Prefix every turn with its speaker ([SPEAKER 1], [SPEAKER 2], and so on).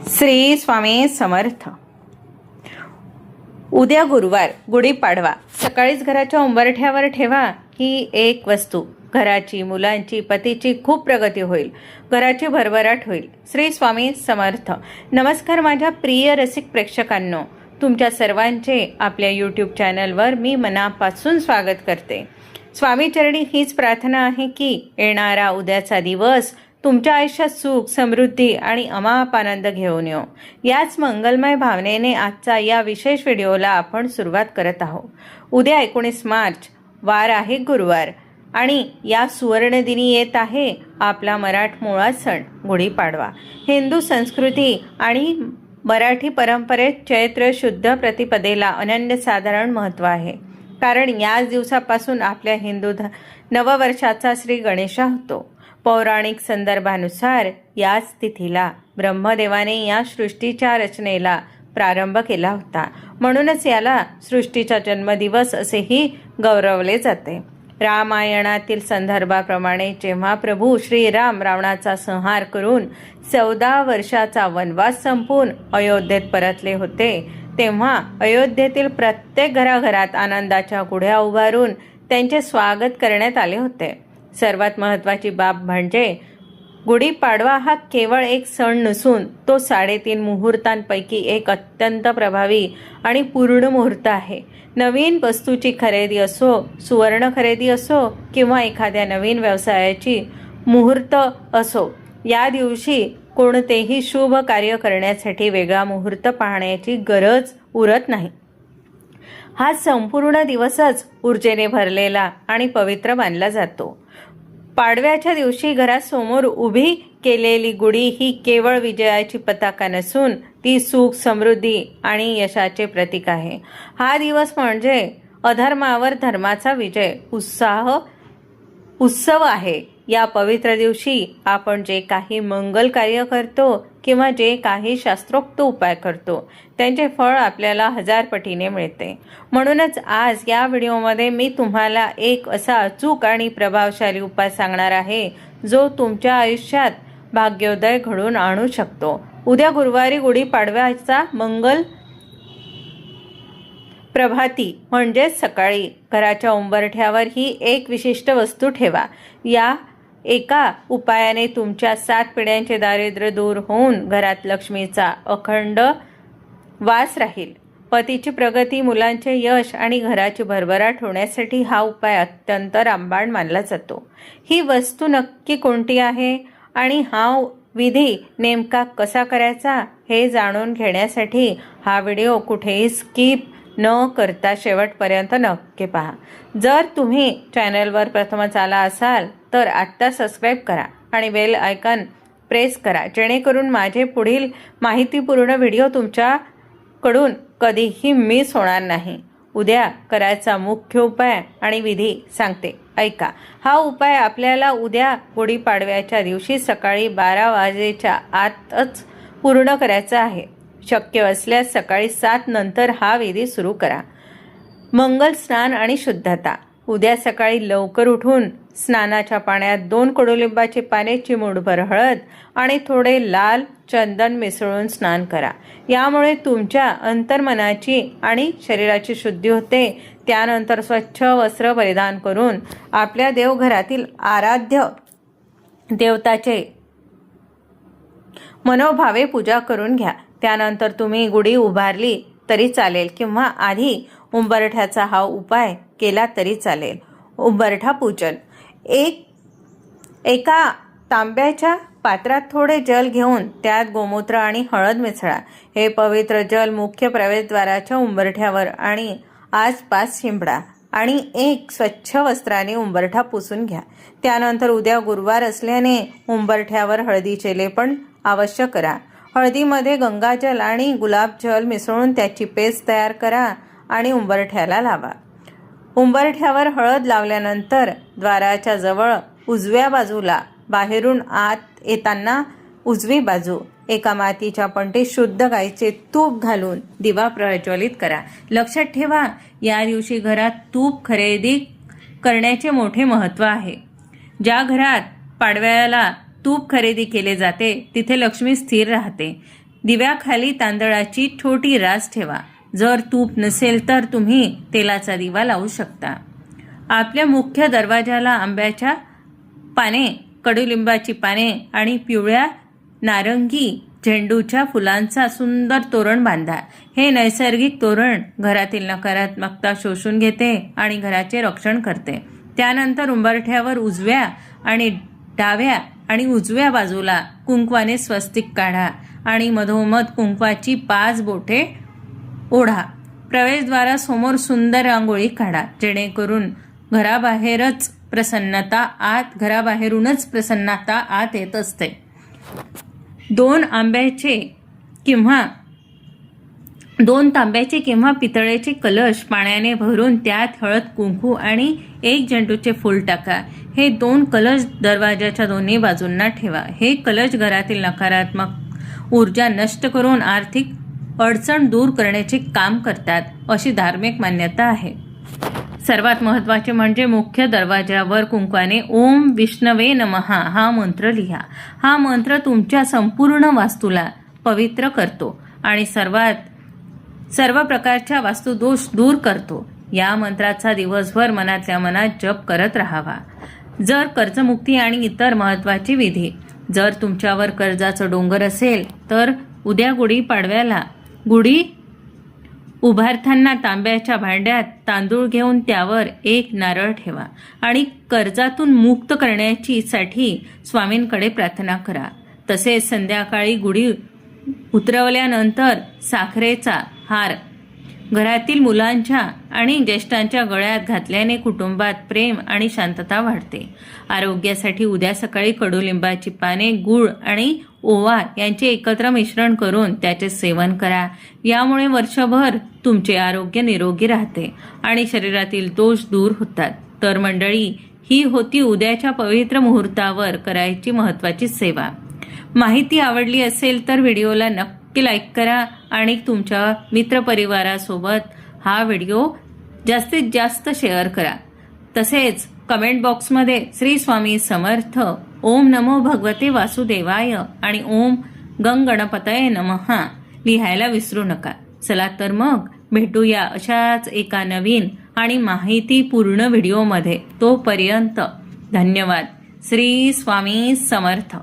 [SPEAKER 1] श्री स्वामी समर्थ. उद्या गुरुवार, गुढीपाडवा. सकाळीच घराच्या उंबरठ्यावर ठेवा ही एक वस्तू. घराची, मुलांची, पतीची खूप प्रगती होईल. घराची भरभराट होईल. श्री स्वामी समर्थ. नमस्कार माझ्या प्रिय रसिक प्रेक्षकांनो, तुमच्या सर्वांचे आपल्या यूट्यूब चॅनलवर मी मनापासून स्वागत करते. स्वामीचरणी हीच प्रार्थना आहे की येणारा उद्याचा दिवस तुमच्या आयुष्यात सुख, समृद्धी आणि अमाप आनंद घेऊन येऊ. याच मंगलमय भावनेने आजचा या विशेष व्हिडिओला आपण सुरुवात करत आहोत. उद्या 19 मार्च, वार आहे गुरुवार, आणि या सुवर्णदिनी येत आहे आपला मराठमोळा सण गुढीपाडवा. हिंदू संस्कृती आणि मराठी परंपरेत चैत्र शुद्ध प्रतिपदेला अनन्यसाधारण महत्त्व आहे. कारण याच दिवसापासून आपल्या हिंदू नववर्षाचा श्री गणेशा होतो. पौराणिक संदर्भानुसार याच तिथीला ब्रह्मदेवाने या सृष्टीच्या रचनेला प्रारंभ केला होता. म्हणूनच याला सृष्टीचा जन्मदिवस असेही गौरवले जाते. रामायणातील संदर्भाप्रमाणे जेव्हा प्रभू श्रीराम रावणाचा संहार करून 14 वर्षाचा वनवास संपवून अयोध्येत परतले होते, तेव्हा अयोध्येतील प्रत्येक घराघरात आनंदाच्या गुढ्या उभारून त्यांचे स्वागत करण्यात आले होते. सर्वात महत्त्वाची बाब म्हणजे गुढीपाडवा हा केवळ एक सण नसून तो 3.5 मुहूर्तांपैकी एक अत्यंत प्रभावी आणि पूर्ण मुहूर्त आहे. नवीन वस्तूची खरेदी असो, सुवर्ण खरेदी असो किंवा एखाद्या नवीन व्यवसायाची मुहूर्त असो, या दिवशी कोणतेही शुभ कार्य करण्यासाठी वेगळा मुहूर्त पाहण्याची गरज उरत नाही. हा संपूर्ण दिवसच ऊर्जेने भरलेला आणि पवित्र मानला जातो. पाडव्याच्या दिवशी घरासमोर उभी केलेली गुढी ही केवळ विजयाची पताका नसून ती सुख, समृद्धी आणि यशाचे प्रतीक आहे. हा दिवस म्हणजे अधर्मावर धर्माचा विजय, उत्सव आहे. या पवित्र दिवशी आपण जे काही मंगल कार्य करतो किंवा जे काही शास्त्रोक्त उपाय करतो त्यांचे फळ आपल्याला 1000 पटीने मिळते. म्हणूनच आज या व्हिडिओमध्ये मी तुम्हाला एक असा अचूक आणि प्रभावशाली उपाय सांगणार आहे जो तुमच्या आयुष्यात भाग्योदय घडवून आणू शकतो. उद्या गुरुवारी गुढीपाडव्याचा मंगल प्रभाती म्हणजेच सकाळी घराच्या उंबरठ्यावर ही एक विशिष्ट वस्तू ठेवा. या एका उपायाने तुमच्या 7 पिढ्यांचे दारिद्र्य दूर होऊन घरात लक्ष्मीचा अखंड वास राहील. पतीची प्रगती, मुलांचे यश आणि घराची भरभराट होण्यासाठी हा उपाय अत्यंत रामबाण मानला जातो. ही वस्तू नक्की कोणती आहे आणि हा विधी नेमका कसा करायचा हे जाणून घेण्यासाठी हा व्हिडिओ कुठेही स्किप न करता शेवटपर्यंत नक्की पहा. जर तुम्ही चॅनलवर प्रथमच आला असाल तर आत्ता सबस्क्राईब करा आणि बेल आयकॉन प्रेस करा, जेणेकरून माझे पुढील माहितीपूर्ण व्हिडिओ तुमच्याकडून कधीही मिस होणार नाही. उद्या करायचा मुख्य उपाय आणि विधी सांगते, ऐका. हा उपाय आपल्याला उद्या गुढीपाडव्याच्या दिवशी सकाळी 12 वाजेच्या आतच पूर्ण करायचा आहे. शक्य असल्यास सकाळी 7 नंतर हा विधी सुरू करा. मंगल स्नान आणि शुद्धता. उद्या सकाळी लवकर उठून स्नानाच्या पाण्यात 2 कडुलिंबाची पाने, चिमूटभर हळद आणि थोडे लाल चंदन मिसळून स्नान करा. यामुळे तुमच्या अंतर्मनाची आणि शरीराची शुद्धी होते. त्यानंतर स्वच्छ वस्त्र परिधान करून आपल्या देवघरातील आराध्य देवताचे मनोभावे पूजा करून घ्या. त्यानंतर तुम्ही गुढी उभारली तरी चालेल किंवा आधी उंबरठ्याचा हा उपाय केला तरी चालेल. उंबरठा पूजन. एका तांब्याच्या पात्रात थोडे जल घेऊन त्यात गोमूत्र आणि हळद मिसळा. हे पवित्र जल मुख्य प्रवेशद्वाराच्या उंबरठ्यावर आणि आसपास शिंपडा आणि एक स्वच्छ वस्त्राने उंबरठा पुसून घ्या. त्यानंतर उद्या गुरुवार असल्याने उंबरठ्यावर हळदीचे लेपन अवश्य करा. हळदीमध्ये गंगाजल आणि गुलाबजल मिसळून त्याची पेस्ट तयार करा आणि उंबरठ्याला लावा. उंबरठ्यावर हळद लावल्यानंतर द्वाराच्या जवळ उजव्या बाजूला बाहेरून आत येताना उजवी बाजू एका मातीच्या पंटीत शुद्ध गाईचे तूप घालून दिवा प्रज्वलित करा. लक्षात ठेवा, या दिवशी घरात तूप खरेदी करण्याचे मोठे महत्त्व आहे. ज्या घरात पाडव्याला तूप खरेदी केले जाते तिथे लक्ष्मी स्थिर राहते. दिव्याखाली तांदळाची छोटी रास ठेवा. जर तूप नसेल तर तुम्ही तेलाचा दिवा लावू शकता. आपल्या मुख्य दरवाजाला आंब्याच्या पाने, कडुलिंबाची पाने आणि पिवळ्या नारंगी झेंडूच्या फुलांचा सुंदर तोरण बांधा. हे नैसर्गिक तोरण घरातील नकारात्मकता शोषून घेते आणि घराचे रक्षण करते. त्यानंतर उंबरठ्यावर उजव्या आणि डाव्या आणि उजव्या बाजूला कुंकवाने स्वस्तिक काढा आणि मधोमध कुंकवाची 5 बोटे ओढा. प्रवेशद्वारासमोर सुंदर रांगोळी काढा, जेणेकरून घराबाहेरूनच प्रसन्नता आत येत असते. 2 तांब्याचे किंवा पितळेचे कलश पाण्याने भरून त्यात हळद, कुंकू आणि 1 झेंडूचे फूल टाका. हे 2 कलश दरवाजाच्या दोन्ही बाजूंना ठेवा. हे कलश घरातील नकारात्मक ऊर्जा नष्ट करून आर्थिक अडचण दूर करण्याचे काम करतात, अशी धार्मिक मान्यता आहे. सर्वात महत्त्वाचे म्हणजे मुख्य दरवाजावर कुंकवाने ओम विष्णवे नमः हा मंत्र लिहा. हा मंत्र तुमच्या संपूर्ण वास्तूला पवित्र करतो आणि सर्व प्रकारच्या वास्तुदोष दूर करतो. या मंत्राचा दिवसभर मनातल्या मनात जप करत राहावा. जर कर्जमुक्ती आणि इतर महत्त्वाचे विधी. जर तुमच्यावर कर्जाचं डोंगर असेल तर उद्या गुढीपाडव्याला गुढी उभारताना तांब्याच्या भांड्यात तांदूळ घेऊन त्यावर 1 नारळ ठेवा आणि कर्जातून मुक्त करण्यासाठी स्वामींकडे प्रार्थना करा. तसेच संध्याकाळी गुढी उतरवल्यानंतर साखरेचा हार घरातील मुलांच्या आणि ज्येष्ठांच्या गळ्यात घातल्याने कुटुंबात प्रेम आणि शांतता वाढते. आरोग्यासाठी उद्या सकाळी कडुलिंबाची पाने, गूळ आणि ओवा यांचे एकत्र मिश्रण करून त्याचे सेवन करा. यामुळे वर्षभर तुमचे आरोग्य निरोगी राहते आणि शरीरातील दोष दूर होतात. तर मंडळी, ही होती उद्याच्या पवित्र मुहूर्तावर करायची महत्त्वाची सेवा. माहिती आवडली असेल तर व्हिडिओला नक्की लाईक करा आणि तुमच्या मित्रपरिवारासोबत हा व्हिडिओ जास्तीत जास्त शेअर करा. तसेच कमेंट बॉक्समध्ये श्री स्वामी समर्थ, ओम नमो भगवते वासुदेवाय आणि ओम गणपतये नमः लिहायला विसरू नका. चला तर मग भेटूया अशाच एका नवीन आणि माहितीपूर्ण व्हिडिओमध्ये. तोपर्यंत धन्यवाद. श्री स्वामी समर्थ.